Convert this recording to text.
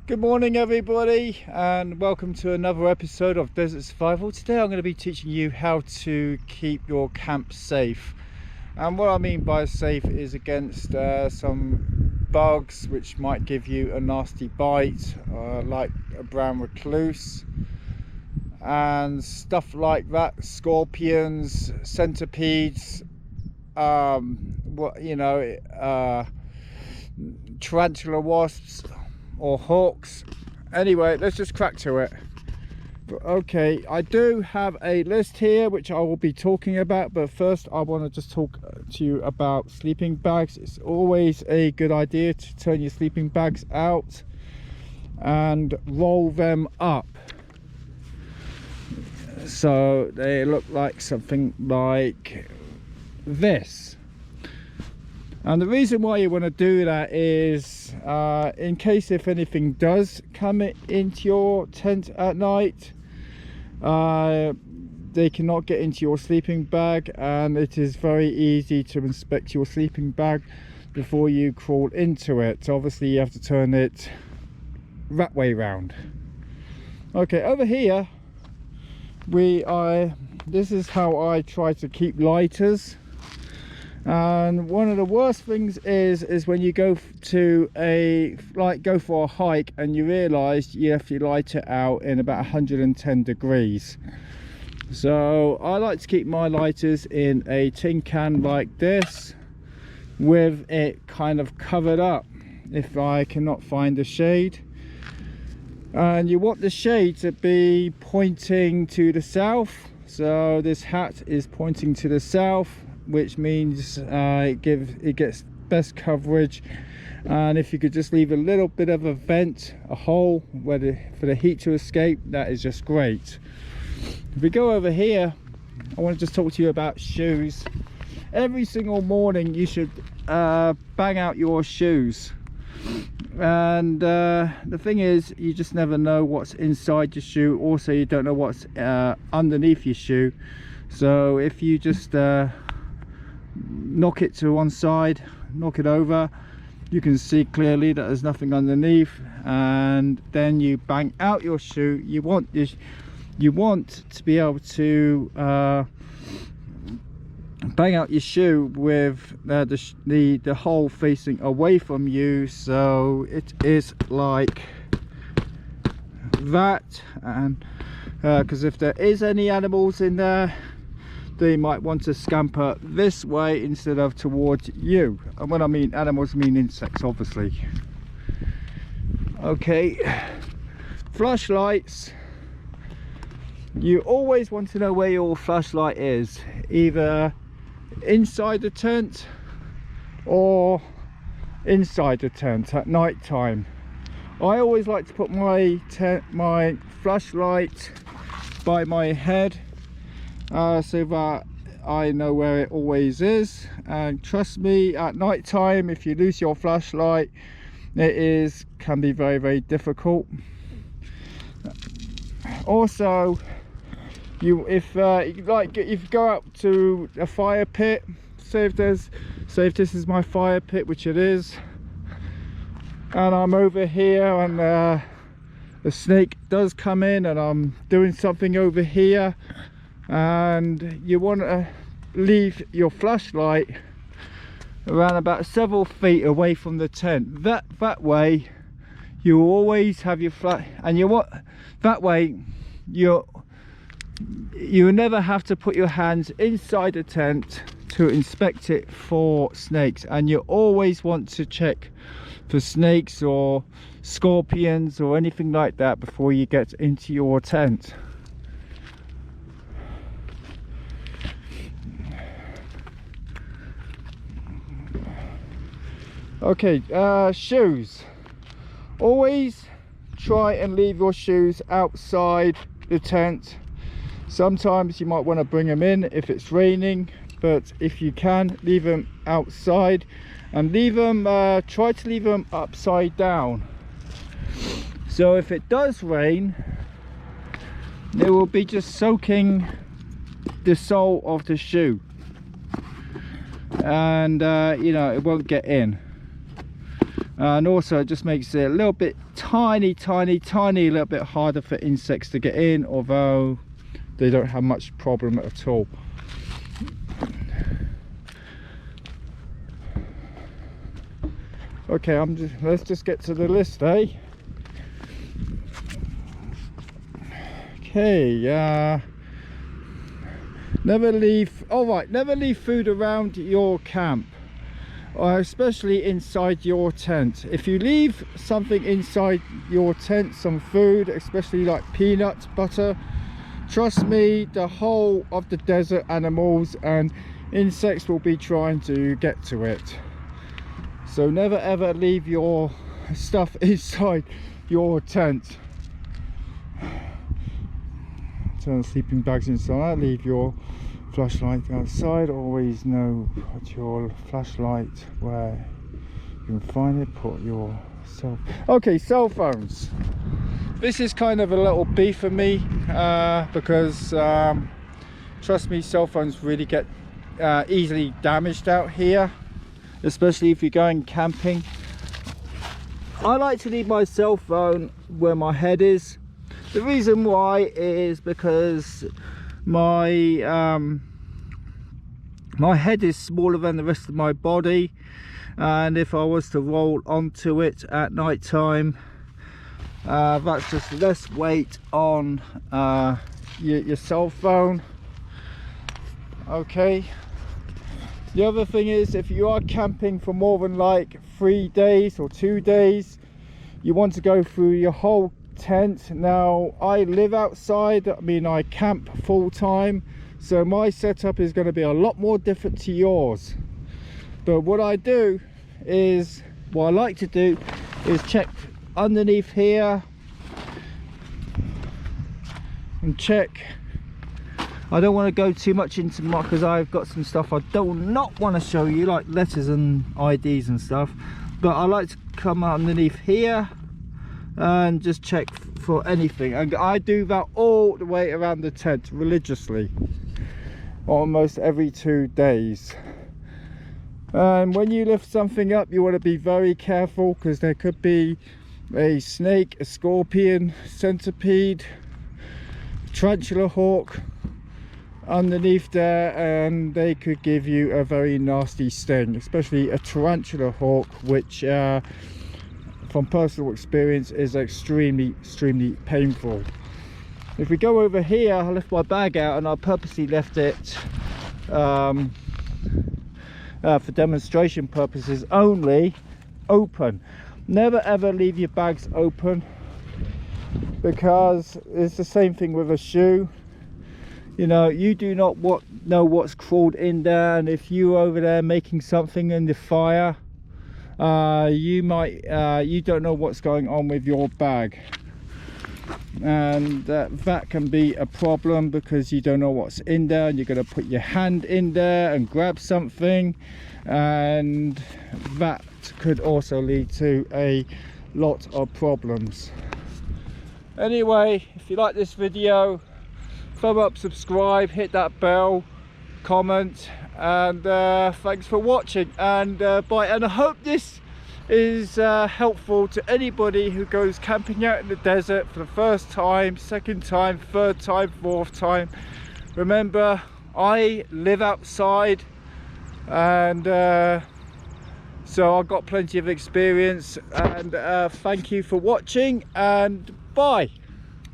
Good morning everybody, and welcome to another episode of Desert Survival. Today I'm going to be teaching you how to keep your camp safe. And what I mean by safe is against some bugs which might give you a nasty bite, like a brown recluse and stuff like that, scorpions, centipedes, tarantula wasps or hawks. Anyway, let's just crack to it. Okay, I do have a list here which I will be talking about, but first I want to just talk to you about sleeping bags. It's always a good idea to turn your sleeping bags out and roll them up so they look like something like this. And the reason why you want to do that is in case if anything does come into your tent at night, they cannot get into your sleeping bag, and it is very easy to inspect your sleeping bag before you crawl into it. So obviously you have to turn it that way round. Okay, over here this is how I try to keep lighters. And one of the worst things is when you go for a hike and you realize you have your lighter out in about 110 degrees. So I like to keep my lighters in a tin can like this, with it kind of covered up if I cannot find the shade. And you want the shade to be pointing to the south. So this hat is pointing to the south, which means it gets best coverage. And if you could just leave a little bit of a vent, a hole for the heat to escape, that is just great. If we go over here, I want to just talk to you about shoes. Every single morning you should bang out your shoes. And the thing is, you just never know what's inside your shoe. Also, you don't know what's underneath your shoe. So if you just knock it to one side, knock it over, you can see clearly that there's nothing underneath, and then you bang out your shoe. You want to be able to bang out your shoe with the hole facing away from you, so it is like that. And because if there is any animals in there, they might want to scamper this way instead of towards you. And when I mean animals, I mean insects, obviously. Okay, flashlights. You always want to know where your flashlight is, either inside the tent or inside the tent at night time. I always like to put my flashlight by my head, so that I know where it always is. And trust me, at night time, if you lose your flashlight, can be very, very difficult. Also, if you go out to a fire pit, say if this is my fire pit, which it is, and I'm over here and the snake does come in and I'm doing something over here, and you want to leave your flashlight around about several feet away from the tent. That way you always have your that way you never have to put your hands inside the tent to inspect it for snakes. And you always want to check for snakes or scorpions or anything like that before you get into your tent. Okay, shoes. Always try and leave your shoes outside the tent. Sometimes you might want to bring them in if it's raining, but if you can, leave them outside, and try to leave them upside down. So if it does rain, it will be just soaking the sole of the shoe, and it won't get in. and also it just makes it a little bit tiny little bit harder for insects to get in, although they don't have much problem at all. Okay, let's just get to the list, eh? Okay, never leave food around your camp, especially inside your tent. If you leave something inside your tent, some food, especially like peanut butter, trust me, the whole of the desert animals and insects will be trying to get to it. So never ever leave your stuff inside your tent. Turn sleeping bags inside, leave your flashlight outside. Always know, put your flashlight where you can find it. Put your cell phones. This is kind of a little beef for me, because trust me, cell phones really get easily damaged out here, especially if you're going camping. I like to leave my cell phone where my head is. The reason why is because my head is smaller than the rest of my body, and if I was to roll onto it at night time, that's just less weight on your cell phone. Okay, the other thing is, if you are camping for more than like 3 days or 2 days, you want to go through your whole tent. Now I live outside, I mean I camp full time, so my setup is going to be a lot more different to yours. But what I like to do is check underneath here and check. I don't want to go too much into my, because I've got some stuff I do not want to show you, like letters and IDs and stuff, but I like to come underneath here and just check for anything, and I do that all the way around the tent religiously, almost every 2 days. And when you lift something up, you want to be very careful, because there could be a snake, a scorpion, centipede, tarantula hawk underneath there, and they could give you a very nasty sting, especially a tarantula hawk, which from personal experience is extremely painful. If we go over here, I left my bag out, and I purposely left it for demonstration purposes only, open. Never ever leave your bags open, because it's the same thing with a shoe. You know, you do not know what's crawled in there, and if you're over there making something in the fire, you don't know what's going on with your bag, and that can be a problem, because you don't know what's in there, and you're going to put your hand in there and grab something, and that could also lead to a lot of problems. Anyway, if you like this video, thumb up, subscribe, hit that bell, comment, and thanks for watching, and bye. And I hope this is helpful to anybody who goes camping out in the desert for the first time, second time, third time, fourth time. Remember, I live outside, and so I've got plenty of experience, and thank you for watching, and bye.